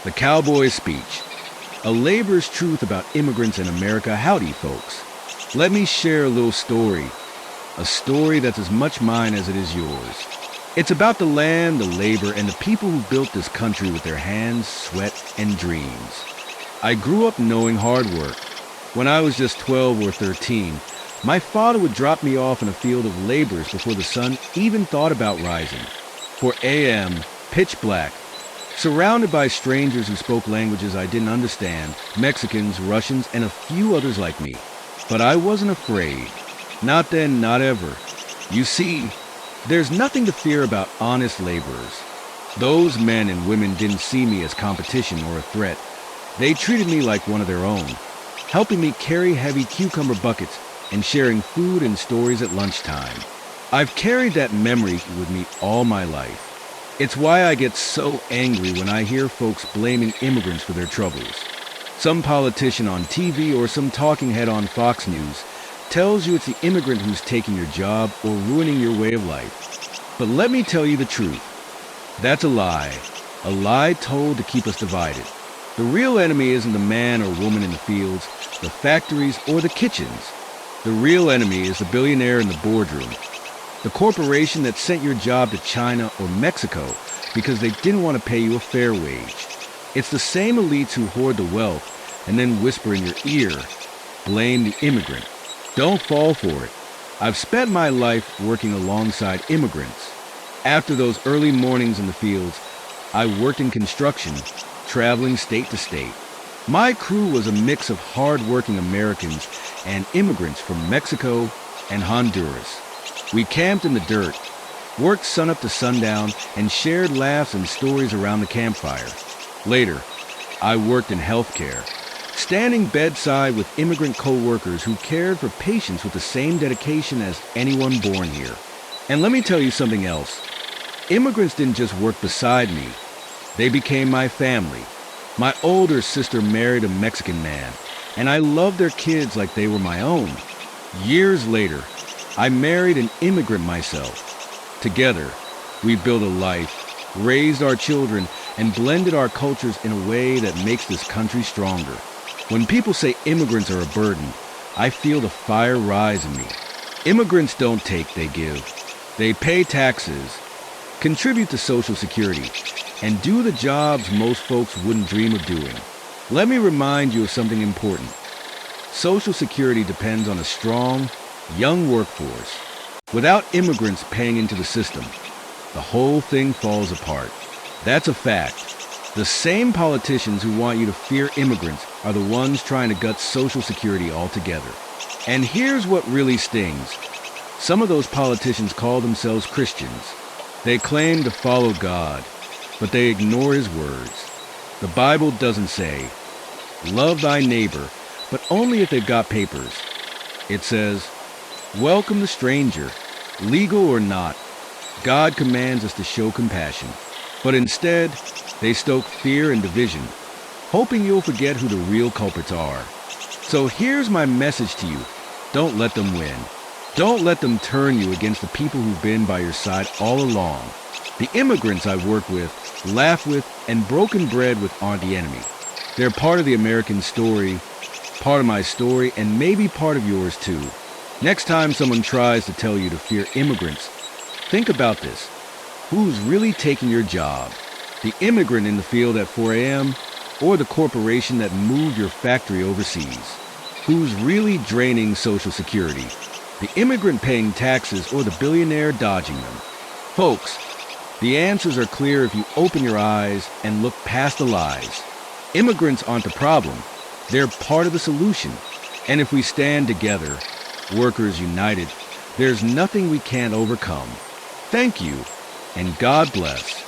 The Cowboy Speech. A laborer's truth about immigrants in America. Howdy, folks. Let me share a little story. A story that's as much mine as it is yours. It's about the land, the labor, and the people who built this country with their hands, sweat, and dreams. I grew up knowing hard work. When I was just 12 or 13, my father would drop me off in a field of laborers before the sun even thought about rising. 4 a.m., pitch black, surrounded by strangers who spoke languages I didn't understand, Mexicans, Russians, and a few others like me. But I wasn't afraid. Not then, not ever. You see, there's nothing to fear about honest laborers. Those men and women didn't see me as competition or a threat. They treated me like one of their own, helping me carry heavy cucumber buckets and sharing food and stories at lunchtime. I've carried that memory with me all my life. It's why I get so angry when I hear folks blaming immigrants for their troubles. Some politician on TV or some talking head on Fox News tells you it's the immigrant who's taking your job or ruining your way of life. But let me tell you the truth. That's a lie told to keep us divided. The real enemy isn't the man or woman in the fields, the factories, or the kitchens. The real enemy is the billionaire in the boardroom. The corporation that sent your job to China or Mexico because they didn't want to pay you a fair wage. It's the same elites who hoard the wealth and then whisper in your ear, blame the immigrant. Don't fall for it. I've spent my life working alongside immigrants. After those early mornings in the fields, I worked in construction, traveling state to state. My crew was a mix of hard-working Americans and immigrants from Mexico and Honduras. We camped in the dirt, worked sunup to sundown, and shared laughs and stories around the campfire. Later, I worked in healthcare, standing bedside with immigrant co-workers who cared for patients with the same dedication as anyone born here. And let me tell you something else. Immigrants didn't just work beside me. They became my family. My older sister married a Mexican man, and I loved their kids like they were my own. Years later, I married an immigrant myself. Together, we built a life, raised our children, and blended our cultures in a way that makes this country stronger. When people say immigrants are a burden, I feel the fire rise in me. Immigrants don't take, they give. They pay taxes, contribute to Social Security, and do the jobs most folks wouldn't dream of doing. Let me remind you of something important. Social Security depends on a strong, young workforce. Without immigrants paying into the system, the whole thing falls apart. That's a fact. The same politicians who want you to fear immigrants are the ones trying to gut Social Security altogether. And here's what really stings. Some of those politicians call themselves Christians. They claim to follow God, but they ignore His words. The Bible doesn't say, love thy neighbor, but only if they've got papers. It says, welcome the stranger, legal or not. God commands us to show compassion. But instead, they stoke fear and division, hoping you'll forget who the real culprits are. So here's my message to you. Don't let them win. Don't let them turn you against the people who've been by your side all along. The immigrants I've worked with, laughed with, and broken bread with aren't the enemy. They're part of the American story, part of my story, and maybe part of yours too. Next time someone tries to tell you to fear immigrants, think about this. Who's really taking your job? The immigrant in the field at 4 a.m. or the corporation that moved your factory overseas? Who's really draining Social Security? The immigrant paying taxes or the billionaire dodging them? Folks, the answers are clear if you open your eyes and look past the lies. Immigrants aren't the problem. They're part of the solution. And if we stand together, workers united, there's nothing we can't overcome. Thank you, and God bless.